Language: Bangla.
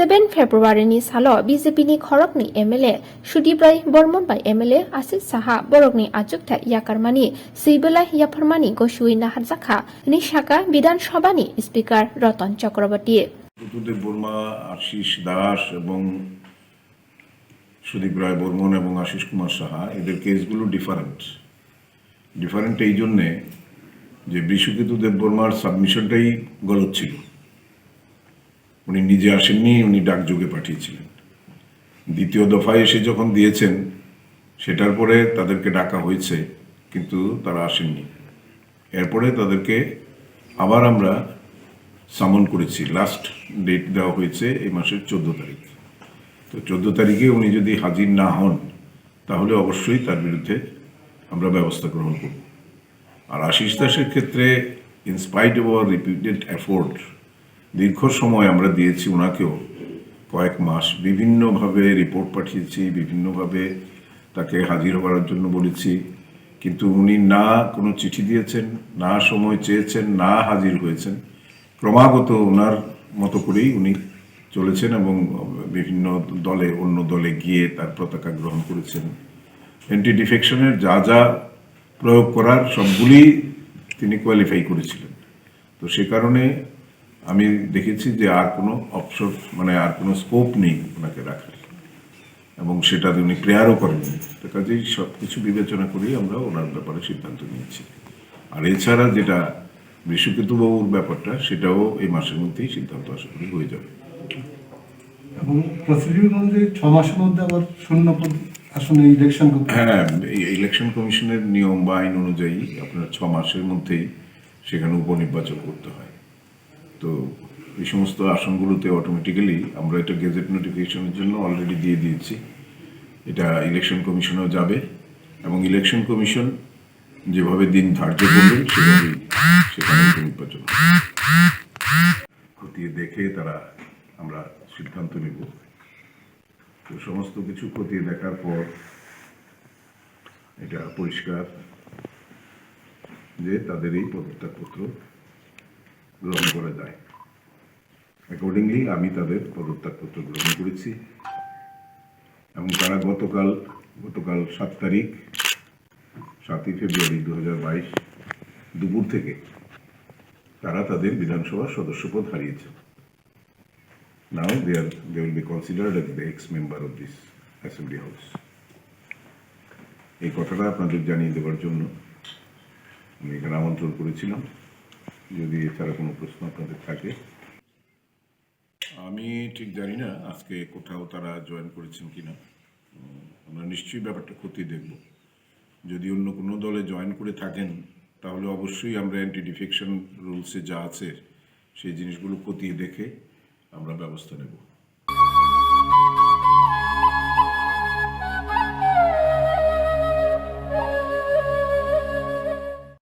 7 फेब्रुवारिनि सालो बीजेपीनि खरकनि एमएलए सुदीप्राय बर्मनबाई एमएलए आसिफ साहा बरकनि आचुकथाय याकारमानि बwlai याफारमानि गसिwi नाहार जाखा नि साखा विधानसभानि स्पीकार रतन चक्रवर्ती বর্মা আশিস দাস এবং সুদীপ রায় বর্মন এবং আশিস কুমার সাহা এদের কেসগুলো ডিফারেন্ট এই জন্যে যে বিশ্বকেতু দেববর্মার সাবমিশনটাই গলত ছিল। উনি নিজে আসেননি, উনি ডাকযোগে পাঠিয়েছিলেন। দ্বিতীয় দফায় এসে যখন দিয়েছেন সেটার পরে তাদেরকে ডাকা হয়েছে, কিন্তু তারা আসেননি। এরপরে তাদেরকে আবার আমরা সামন করেছি। লাস্ট ডেট দেওয়া হয়েছে এই মাসের 14 তারিখ। তো 14 তারিখে উনি যদি হাজির না হন তাহলে অবশ্যই তার বিরুদ্ধে আমরা ব্যবস্থা গ্রহণ করব। আর আশিস দাসের ক্ষেত্রে in spite of our repeated effort দীর্ঘ সময় আমরা দিয়েছি ওনাকেও, কয়েক মাস বিভিন্নভাবে রিপোর্ট পাঠিয়েছি, বিভিন্নভাবে তাকে হাজির হওয়ার জন্য বলেছি, কিন্তু উনি না কোনো চিঠি দিয়েছেন, না সময় চেয়েছেন, না হাজির হয়েছেন। ক্রমাগত ওনার মতো করেই উনি চলেছেন এবং বিভিন্ন দলে অন্য দলে গিয়ে তার পতাকা গ্রহণ করেছেন। অ্যান্টি ডিফেকশনের যা যা প্রয়োগ করার সবগুলি তিনি কোয়ালিফাই করেছিলেন। তো সে কারণে আমি দেখেছি যে আর কোনো অপশন আর কোনো স্কোপ নেই ওনাকে রাখার, এবং সেটা উনি প্রেয়ারও করেননি। তো কাজেই সব কিছু বিবেচনা করেই আমরা ওনার ব্যাপারে সিদ্ধান্ত নিয়েছি। আর এছাড়া যেটা বিশ্বকেতুবাবুর ব্যাপারটা, সেটাও এই মাসের মধ্যেই সিদ্ধান্ত আশা করি হয়ে যাবে। এবং প্রসিডিউর অনুযায়ী 6 মাসের মধ্যে আবার শূন্য আসনে ইলেকশন করতে। হ্যাঁ, এই ইলেকশন কমিশনের নিয়ম বা আইন অনুযায়ী আপনার 6 মাসের মধ্যেই সেখানে উপনির্বাচন করতে হয়। তো এই সমস্ত আসনগুলোতে অটোমেটিক্যালি আমরা এটা গেজেট নোটিফিকেশনের জন্য অলরেডি দিয়ে দিয়েছি। এটা ইলেকশন কমিশনেও যাবে এবং ইলেকশন কমিশন যেভাবে দিন ধার্য করবেন সেভাবেই সেখানে উপনির্বাচন খতিয়ে দেখে তারা আমরা সিদ্ধান্ত নেব। তো সমস্ত কিছু খতিয়ে দেখার পর এটা পরিষ্কার যে তাদের এই পদত্যাগপত্র গ্রহণ করা যায়। অ্যাকর্ডিংলি আমি তাদের পদত্যাগপত্র গ্রহণ করেছি এবং তারা গতকাল 7 তারিখ 7ই ফেব্রুয়ারি 2022 দুপুর থেকে তারা তাদের বিধানসভার সদস্যপদ হারিয়েছে। Now they will be considered as the ex-member of this assembly house. এই কথাটা আপনাদের জানিয়ে দেওয়ার জন্য আমি এখানে আমন্ত্রণ করেছিলাম। যদি এছাড়া কোনো প্রশ্ন আপনাদের থাকে। আমি ঠিক জানি না আজকে কোথাও তারা জয়েন করেছেন কিনা। আমরা নিশ্চয়ই ব্যাপারটা খতিয়ে দেখব। যদি অন্য কোনো দলে জয়েন করে থাকেন তাহলে অবশ্যই আমরা অ্যান্টি ডিফেকশন রুলসে যা আছে সেই জিনিসগুলো খতিয়ে দেখে আমরা ব্যবস্থা নেব।